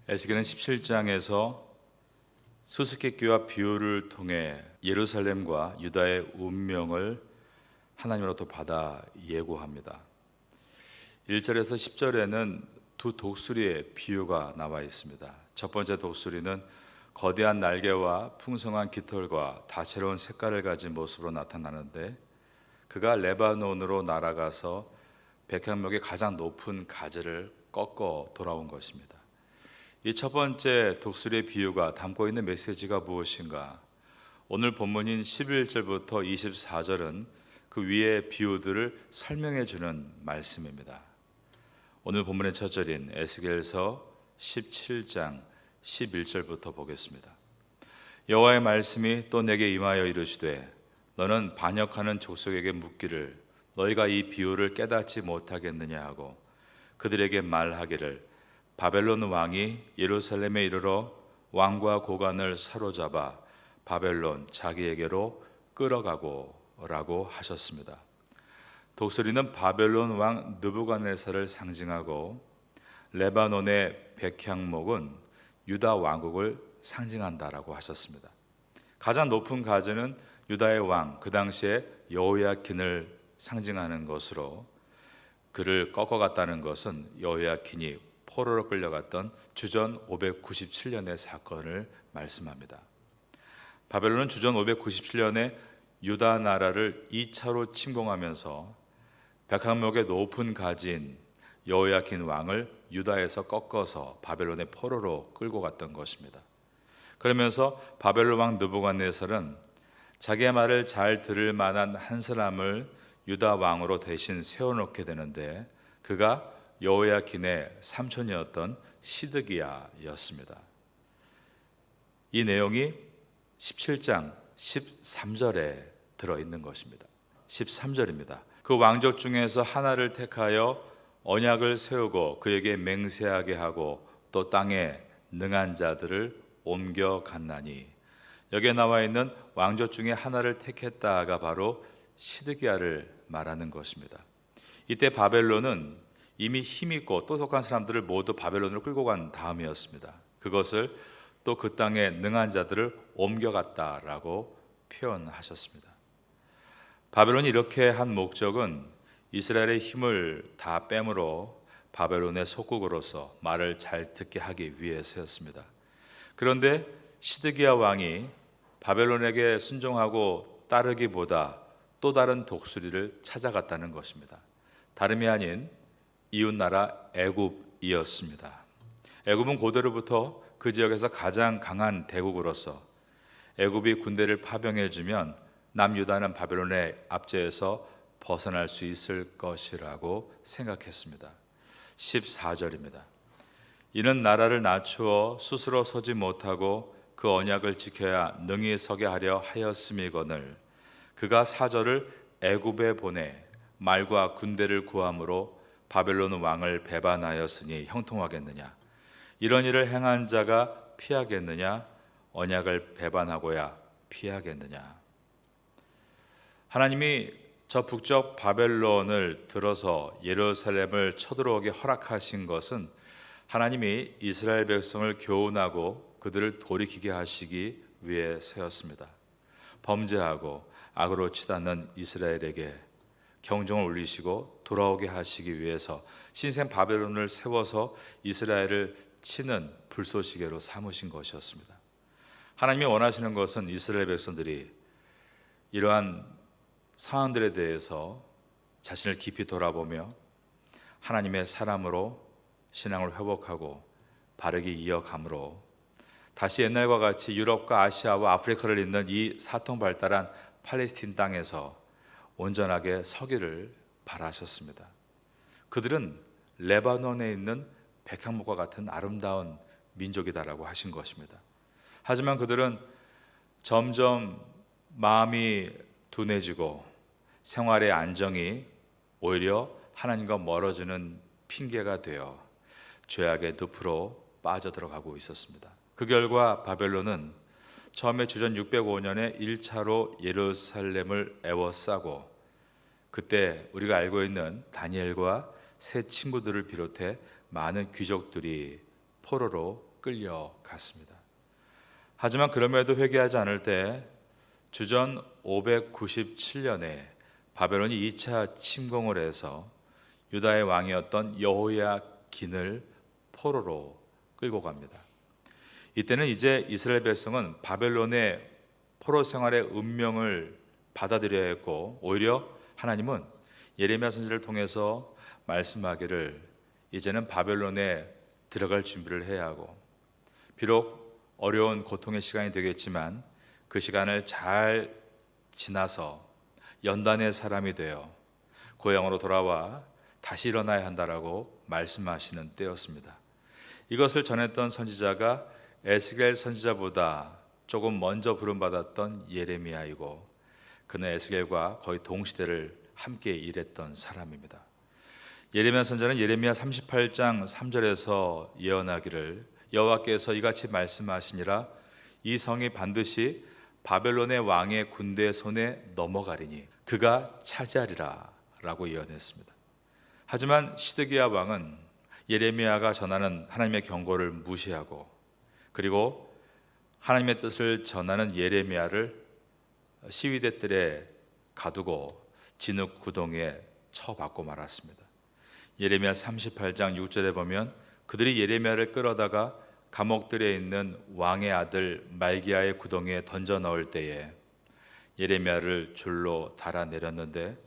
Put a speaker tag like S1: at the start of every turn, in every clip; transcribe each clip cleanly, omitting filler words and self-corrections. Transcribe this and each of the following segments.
S1: 에스겔은 17장에서 수수께끼와 비유를 통해 예루살렘과 유다의 운명을 하나님으로부터 받아 예고합니다. 1절에서 10절에는 두 독수리의 비유가 나와 있습니다. 첫 번째 독수리는 거대한 날개와 풍성한 깃털과 다채로운 색깔을 가진 모습으로 나타나는데, 그가 레바논으로 날아가서 백향목의 가장 높은 가지를 꺾어 돌아온 것입니다. 이 첫 번째 독수리의 비유가 담고 있는 메시지가 무엇인가? 오늘 본문인 11절부터 24절은 그 위의 비유들을 설명해 주는 말씀입니다. 오늘 본문의 첫 절인 에스겔서 17장 11절부터 보겠습니다. 여호와의 말씀이 또 내게 임하여 이르시되, 너는 반역하는 족속에게 묻기를 너희가 이 비유를 깨닫지 못하겠느냐 하고, 그들에게 말하기를 바벨론 왕이 예루살렘에 이르러 왕과 고관을 사로잡아 바벨론 자기에게로 끌어가고 라고 하셨습니다. 독수리는 바벨론 왕 느부갓네살을 상징하고, 레바논의 백향목은 유다 왕국을 상징한다라고 하셨습니다. 가장 높은 가지는 유다의 왕, 그 당시에 여호야킨을 상징하는 것으로, 그를 꺾어갔다는 것은 여호야킨이 포로로 끌려갔던 주전 597년의 사건을 말씀합니다. 바벨론은 주전 597년에 유다 나라를 2차로 침공하면서 백향목의 높은 가지인 여호야킨 왕을 유다에서 꺾어서 바벨론의 포로로 끌고 갔던 것입니다. 그러면서 바벨론 왕 느부갓네살은 자기의 말을 잘 들을 만한 한 사람을 유다 왕으로 대신 세워놓게 되는데, 그가 여호야킨의 삼촌이었던 시드기야였습니다. 이 내용이 17장 13절에 들어있는 것입니다. 13절입니다. 그 왕족 중에서 하나를 택하여 언약을 세우고 그에게 맹세하게 하고 또 땅에 능한 자들을 옮겨갔나니, 여기에 나와 있는 왕족 중에 하나를 택했다가 바로 시드기야를 말하는 것입니다. 이때 바벨론은 이미 힘있고 똑똑한 사람들을 모두 바벨론으로 끌고 간 다음이었습니다. 그것을 또 그 땅에 능한 자들을 옮겨갔다라고 표현하셨습니다. 바벨론이 이렇게 한 목적은 이스라엘의 힘을 다 빼므로 바벨론의 속국으로서 말을 잘 듣게 하기 위해서였습니다. 그런데 시드기야 왕이 바벨론에게 순종하고 따르기보다 또 다른 독수리를 찾아갔다는 것입니다. 다름이 아닌 이웃나라 애굽이었습니다. 애굽은 고대로부터 그 지역에서 가장 강한 대국으로서 애굽이 군대를 파병해주면 남유다는 바벨론의 압제에서 벗어날 수 있을 것이라고 생각했습니다. 14절입니다. 이는 나라를 낮추어 스스로 서지 못하고 그 언약을 지켜야 능히 서게 하려 하였음이거늘, 그가 사절을 애굽에 보내 말과 군대를 구함으로 바벨론 왕을 배반하였으니 형통하겠느냐? 이런 일을 행한 자가 피하겠느냐? 언약을 배반하고야 피하겠느냐? 하나님이 저 북쪽 바벨론을 들어서 예루살렘을 쳐들어오게 허락하신 것은 하나님이 이스라엘 백성을 교훈하고 그들을 돌이키게 하시기 위해서였습니다. 범죄하고 악으로 치닫는 이스라엘에게 경종을 울리시고 돌아오게 하시기 위해서 신생 바벨론을 세워서 이스라엘을 치는 불쏘시개로 삼으신 것이었습니다. 하나님이 원하시는 것은 이스라엘 백성들이 이러한 상황들에 대해서 자신을 깊이 돌아보며 하나님의 사람으로 신앙을 회복하고 바르게 이어감으로 다시 옛날과 같이 유럽과 아시아와 아프리카를 잇는 이 사통발달한 팔레스틴 땅에서 온전하게 서기를 바라셨습니다. 그들은 레바논에 있는 백향목과 같은 아름다운 민족이다라고 하신 것입니다. 하지만 그들은 점점 마음이 둔해지고 생활의 안정이 오히려 하나님과 멀어지는 핑계가 되어 죄악의 늪으로 빠져들어가고 있었습니다. 그 결과 바벨론은 처음에 주전 605년에 1차로 예루살렘을 에워싸고, 그때 우리가 알고 있는 다니엘과 세 친구들을 비롯해 많은 귀족들이 포로로 끌려갔습니다. 하지만 그럼에도 회개하지 않을 때 주전 597년에 바벨론이 2차 침공을 해서 유다의 왕이었던 여호야긴을 포로로 끌고 갑니다. 이때는 이제 이스라엘 백성은 바벨론의 포로 생활의 운명을 받아들여야 했고, 오히려 하나님은 예레미야 선지자를 통해서 말씀하기를 이제는 바벨론에 들어갈 준비를 해야 하고, 비록 어려운 고통의 시간이 되겠지만 그 시간을 잘 지나서 연단의 사람이 되어 고향으로 돌아와 다시 일어나야 한다라고 말씀하시는 때였습니다. 이것을 전했던 선지자가 에스겔 선지자보다 조금 먼저 부름받았던 예레미야이고, 그는 에스겔과 거의 동시대를 함께 일했던 사람입니다. 예레미야 선지자는 예레미야 38장 3절에서 예언하기를 여호와께서 이같이 말씀하시니라 이 성이 반드시 바벨론의 왕의 군대 손에 넘어가리니 그가 차지하리라 라고 예언했습니다. 하지만 시드기야 왕은 예레미야가 전하는 하나님의 경고를 무시하고, 그리고 하나님의 뜻을 전하는 예레미야를 시위대 뜰에 가두고 진흙 구덩이에 처박고 말았습니다. 예레미야 38장 6절에 보면 그들이 예레미야를 끌어다가 감옥들에 있는 왕의 아들 말기야의 구덩이에 던져 넣을 때에 예레미야를 줄로 달아내렸는데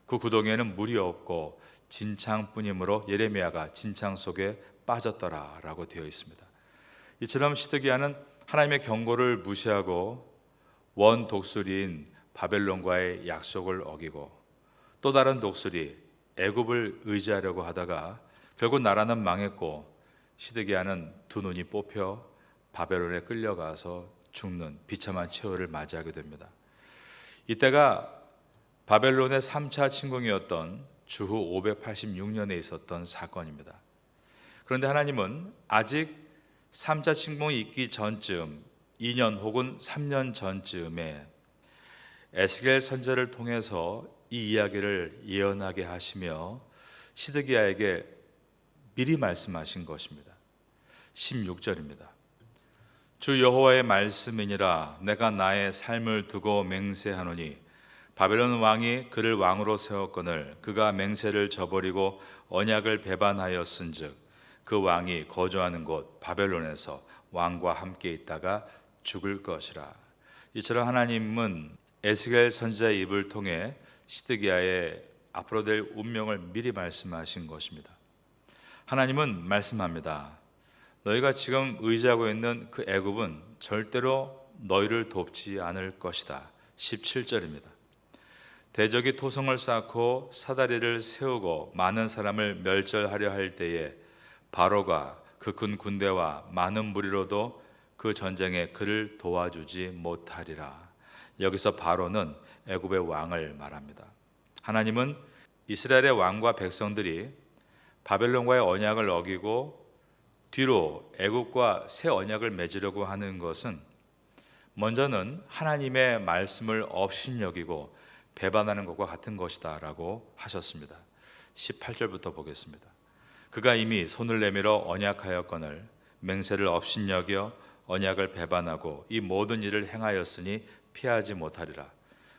S1: 그 구덩이에는 물이 없고 진창뿐이므로 예레미야가 진창 속에 빠졌더라 라고 되어 있습니다. 이처럼 시드기야는 하나님의 경고를 무시하고 원 독수리인 바벨론과의 약속을 어기고, 또 다른 독수리 애굽을 의지하려고 하다가 결국 나라는 망했고 시드기야는 두 눈이 뽑혀 바벨론에 끌려가서 죽는 비참한 최후를 맞이하게 됩니다. 이때가 바벨론의 3차 침공이었던 주후 586년에 있었던 사건입니다. 그런데 하나님은 아직 3차 침공이 있기 전쯤 2년 혹은 3년 전쯤에 에스겔 선지자를 통해서 이 이야기를 예언하게 하시며 시드기야에게 미리 말씀하신 것입니다. 16절입니다. 주 여호와의 말씀이니라 내가 나의 삶을 두고 맹세하노니 바벨론 왕이 그를 왕으로 세웠거늘 그가 맹세를 저버리고 언약을 배반하였은즉 그 왕이 거주하는 곳 바벨론에서 왕과 함께 있다가 죽을 것이라. 이처럼 하나님은 에스겔 선지자의 입을 통해 시드기야의 앞으로 될 운명을 미리 말씀하신 것입니다. 하나님은 말씀합니다. 너희가 지금 의지하고 있는 그 애굽은 절대로 너희를 돕지 않을 것이다. 17절입니다. 대적이 토성을 쌓고 사다리를 세우고 많은 사람을 멸절하려 할 때에 바로가 그 큰 군대와 많은 무리로도 그 전쟁에 그를 도와주지 못하리라. 여기서 바로는 애굽의 왕을 말합니다. 하나님은 이스라엘의 왕과 백성들이 바벨론과의 언약을 어기고 뒤로 애굽과 새 언약을 맺으려고 하는 것은 먼저는 하나님의 말씀을 업신여기고 배반하는 것과 같은 것이다 라고 하셨습니다. 18절부터 보겠습니다. 그가 이미 손을 내밀어 언약하였거늘 맹세를 업신여겨 언약을 배반하고 이 모든 일을 행하였으니 피하지 못하리라.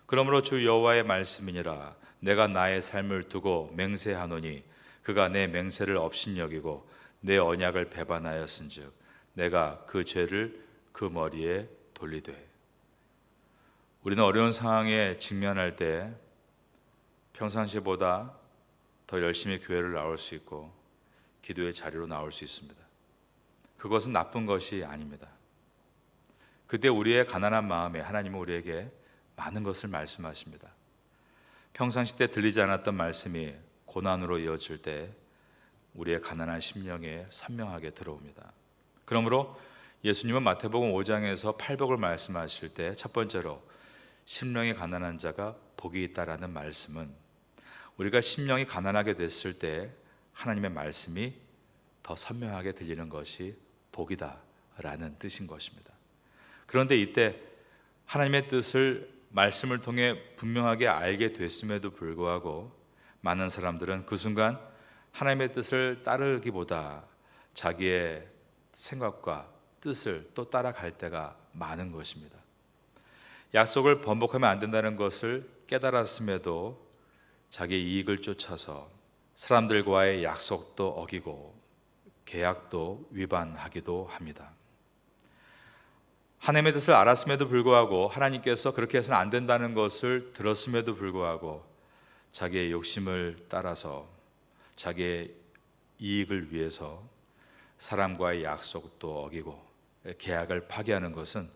S1: 그러므로 주 여호와의 말씀이니라 내가 나의 삶을 두고 맹세하노니 그가 내 맹세를 업신여기고 내 언약을 배반하였은즉 내가 그 죄를 그 머리에 돌리되. 우리는 어려운 상황에 직면할 때 평상시보다 더 열심히 교회를 나올 수 있고 기도의 자리로 나올 수 있습니다. 그것은 나쁜 것이 아닙니다. 그때 우리의 가난한 마음에 하나님은 우리에게 많은 것을 말씀하십니다. 평상시 때 들리지 않았던 말씀이 고난으로 이어질 때 우리의 가난한 심령에 선명하게 들어옵니다. 그러므로 예수님은 마태복음 5장에서 팔복을 말씀하실 때 첫 번째로 심령이 가난한 자가 복이 있다라는 말씀은 우리가 심령이 가난하게 됐을 때 하나님의 말씀이 더 선명하게 들리는 것이 복이다라는 뜻인 것입니다. 그런데 이때 하나님의 뜻을 말씀을 통해 분명하게 알게 됐음에도 불구하고 많은 사람들은 그 순간 하나님의 뜻을 따르기보다 자기의 생각과 뜻을 또 따라갈 때가 많은 것입니다. 약속을 번복하면 안 된다는 것을 깨달았음에도 자기 이익을 쫓아서 사람들과의 약속도 어기고 계약도 위반하기도 합니다. 하나님의 뜻을 알았음에도 불구하고 하나님께서 그렇게 해서는 안 된다는 것을 들었음에도 불구하고 자기의 욕심을 따라서 자기의 이익을 위해서 사람과의 약속도 어기고 계약을 파기하는 것은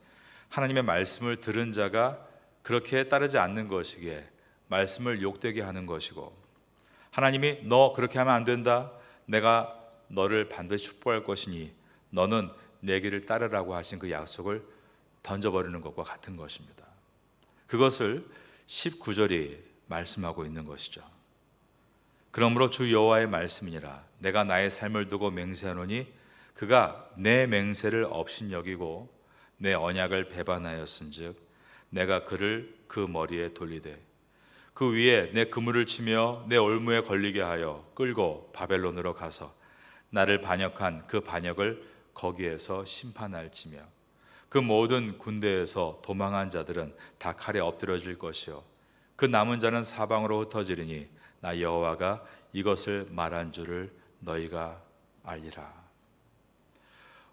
S1: 하나님의 말씀을 들은 자가 그렇게 따르지 않는 것이기에 말씀을 욕되게 하는 것이고, 하나님이 너 그렇게 하면 안 된다, 내가 너를 반드시 축복할 것이니 너는 내 길을 따르라고 하신 그 약속을 던져버리는 것과 같은 것입니다. 그것을 19절이 말씀하고 있는 것이죠. 그러므로 주 여호와의 말씀이니라. 내가 나의 삶을 두고 맹세하노니 그가 내 맹세를 업신여기고 내 언약을 배반하였은즉 내가 그를 그 머리에 돌리되 그 위에 내 그물을 치며 내 올무에 걸리게 하여 끌고 바벨론으로 가서 나를 반역한 그 반역을 거기에서 심판할지며 그 모든 군대에서 도망한 자들은 다 칼에 엎드려질 것이요 그 남은 자는 사방으로 흩어지리니 나 여호와가 이것을 말한 줄을 너희가 알리라.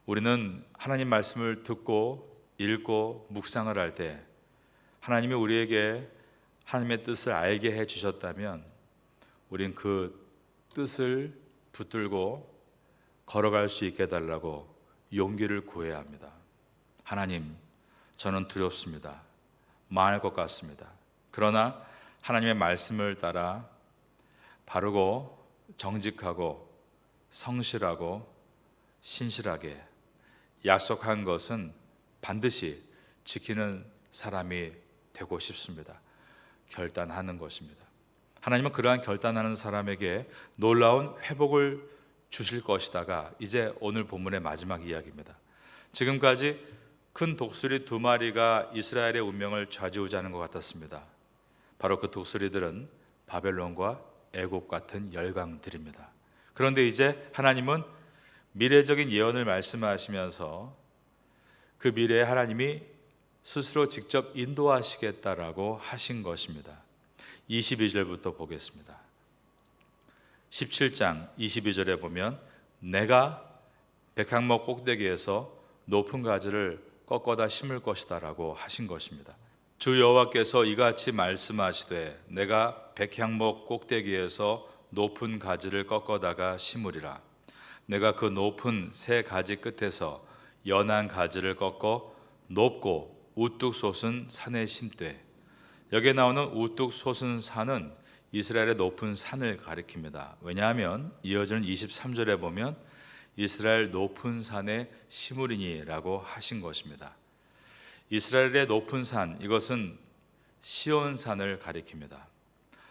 S1: 우리는 하나님 말씀을 듣고 읽고 묵상을 할 때 하나님이 우리에게 하나님의 뜻을 알게 해 주셨다면 우린 그 뜻을 붙들고 걸어갈 수 있게 해달라고 용기를 구해야 합니다. 하나님, 저는 두렵습니다. 망할 것 같습니다. 그러나 하나님의 말씀을 따라 바르고 정직하고 성실하고 신실하게 약속한 것은 반드시 지키는 사람이 되고 싶습니다. 결단하는 것입니다. 하나님은 그러한 결단하는 사람에게 놀라운 회복을 주실 것이다가 이제 오늘 본문의 마지막 이야기입니다. 지금까지 큰 독수리 2마리가 이스라엘의 운명을 좌지우지하는 것 같았습니다. 바로 그 독수리들은 바벨론과 애굽 같은 열강들입니다. 그런데 이제 하나님은 미래적인 예언을 말씀하시면서 그 미래에 하나님이 스스로 직접 인도하시겠다라고 하신 것입니다. 22절부터 보겠습니다. 17장 22절에 보면 내가 백향목 꼭대기에서 높은 가지를 꺾어다 심을 것이다 라고 하신 것입니다. 주 여호와께서 이같이 말씀하시되 내가 백향목 꼭대기에서 높은 가지를 꺾어다가 심으리라. 내가 그 높은 새 가지 끝에서 연한 가지를 꺾어 높고 우뚝 솟은 산에 심되, 여기에 나오는 우뚝 솟은 산은 이스라엘의 높은 산을 가리킵니다. 왜냐하면 이어지는 23절에 보면 이스라엘 높은 산에 심으리니라고 하신 것입니다. 이스라엘의 높은 산, 이것은 시온산을 가리킵니다.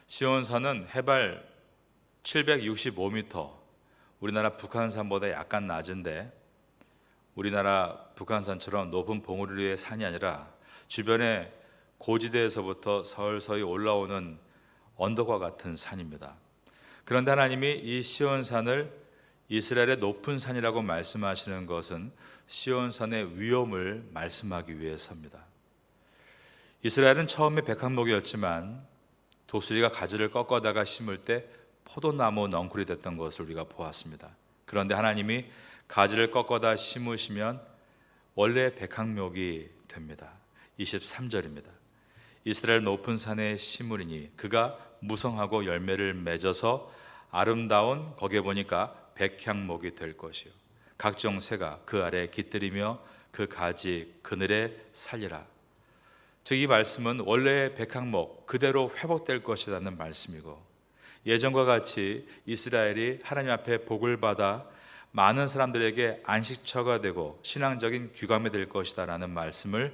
S1: 시온산은 해발 765m, 우리나라 북한산보다 약간 낮은데 우리나라 북한산처럼 높은 봉우리 위의 산이 아니라 주변에 고지대에서부터 서서히 올라오는 언덕과 같은 산입니다. 그런데 하나님이 이 시온산을 이스라엘의 높은 산이라고 말씀하시는 것은 시온산의 위엄을 말씀하기 위해서입니다. 이스라엘은 처음에 백향목이었지만 독수리가 가지를 꺾어다가 심을 때 포도나무 넝쿨이 됐던 것을 우리가 보았습니다. 그런데 하나님이 가지를 꺾어다 심으시면 원래 백향목이 됩니다. 23절입니다. 이스라엘 높은 산에 심으리니 그가 무성하고 열매를 맺어서 아름다운, 거기에 보니까 백향목이 될 것이요 각종 새가 그 아래 깃들이며 그 가지 그늘에 살리라. 즉 이 말씀은 원래의 백향목 그대로 회복될 것이라는 말씀이고, 예전과 같이 이스라엘이 하나님 앞에 복을 받아 많은 사람들에게 안식처가 되고 신앙적인 귀감이 될 것이다 라는 말씀을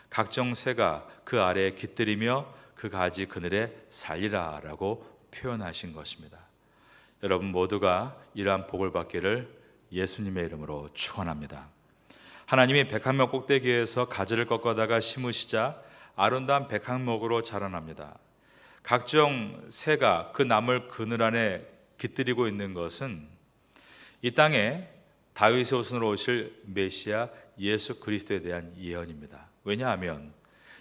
S1: 각종 새가 그 아래에 깃들이며 그 가지 그늘에 살리라 라고 표현하신 것입니다. 여러분 모두가 이러한 복을 받기를 예수님의 이름으로 축원합니다. 하나님이 백향목 꼭대기에서 가지를 꺾어다가 심으시자 아름다운 백향목으로 자라납니다. 각종 새가 그 나물 그늘 안에 깃들이고 있는 것은 이 땅에 다윗의 후손으로 오실 메시아 예수 그리스도에 대한 예언입니다. 왜냐하면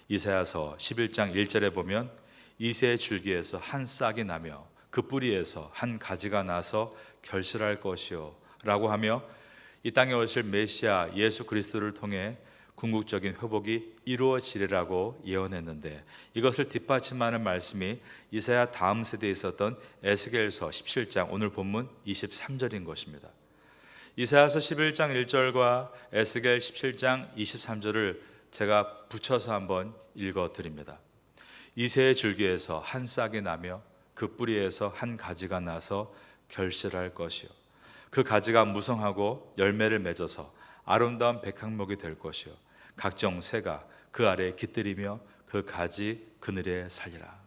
S1: 이사야서 11장 1절에 보면 이새의 줄기에서 한 싹이 나며 그 뿌리에서 한 가지가 나서 결실할 것이요 라고 하며 이 땅에 오실 메시아 예수 그리스도를 통해 궁극적인 회복이 이루어지리라고 예언했는데, 이것을 뒷받침하는 말씀이 이사야 다음 세대에 있었던 에스겔서 17장 오늘 본문 23절인 것입니다. 이사야서 11장 1절과 에스겔 17장 23절을 제가 붙여서 한번 읽어 드립니다. 이새의 줄기에서 한 싹이 나며 그 뿌리에서 한 가지가 나서 결실할 것이요 그 가지가 무성하고 열매를 맺어서 아름다운 백향목이 될 것이요 각종 새가 그 아래에 깃들이며 그 가지 그늘에 살리라.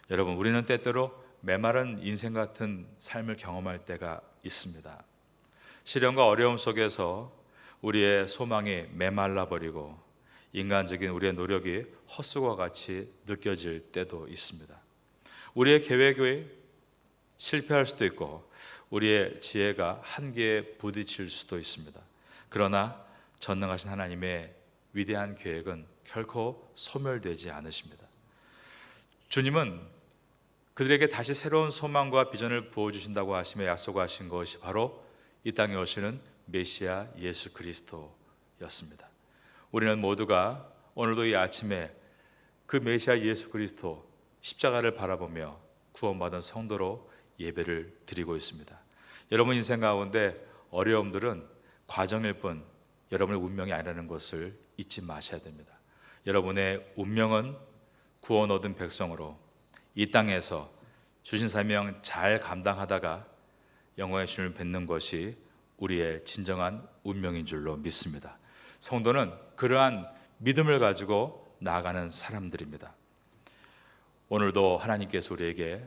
S1: 여러분, 우리는 때때로 메마른 인생 같은 삶을 경험할 때가 있습니다. 시련과 어려움 속에서 우리의 소망이 메말라 버리고 인간적인 우리의 노력이 헛수고와 같이 느껴질 때도 있습니다. 우리의 계획이 실패할 수도 있고 우리의 지혜가 한계에 부딪힐 수도 있습니다. 그러나 전능하신 하나님의 위대한 계획은 결코 소멸되지 않으십니다. 주님은 그들에게 다시 새로운 소망과 비전을 부어주신다고 하시며 약속하신 것이 바로 이 땅에 오시는 메시아 예수 그리스도였습니다. 우리는 모두가 오늘도 이 아침에 그 메시아 예수 그리스도 십자가를 바라보며 구원받은 성도로 예배를 드리고 있습니다. 여러분 인생 가운데 어려움들은 과정일 뿐 여러분의 운명이 아니라는 것을 잊지 마셔야 됩니다. 여러분의 운명은 구원 얻은 백성으로 이 땅에서 주신 사명 잘 감당하다가 영광의 주님을 뵙는 것이 우리의 진정한 운명인 줄로 믿습니다. 성도는 그러한 믿음을 가지고 나아가는 사람들입니다. 오늘도 하나님께서 우리에게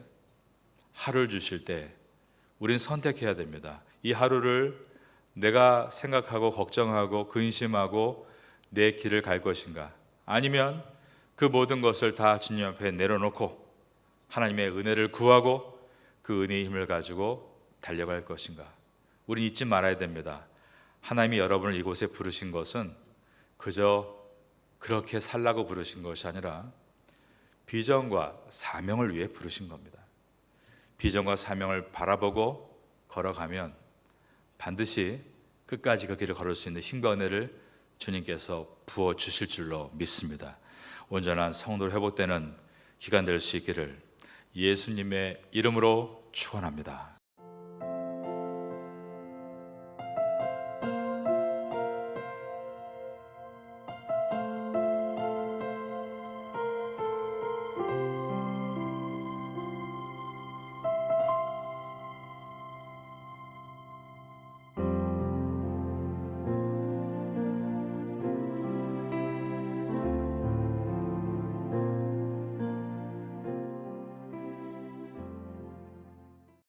S1: 하루를 주실 때 우린 선택해야 됩니다. 이 하루를 내가 생각하고 걱정하고 근심하고 내 길을 갈 것인가, 아니면 그 모든 것을 다 주님 앞에 내려놓고 하나님의 은혜를 구하고 그 은혜의 힘을 가지고 달려갈 것인가. 우린 잊지 말아야 됩니다. 하나님이 여러분을 이곳에 부르신 것은 그저 그렇게 살라고 부르신 것이 아니라 비전과 사명을 위해 부르신 겁니다. 비전과 사명을 바라보고 걸어가면 반드시 끝까지 그 길을 걸을 수 있는 힘과 은혜를 주님께서 부어주실 줄로 믿습니다. 온전한 성도로 회복되는 기간 될 수 있기를 예수님의 이름으로 축원합니다.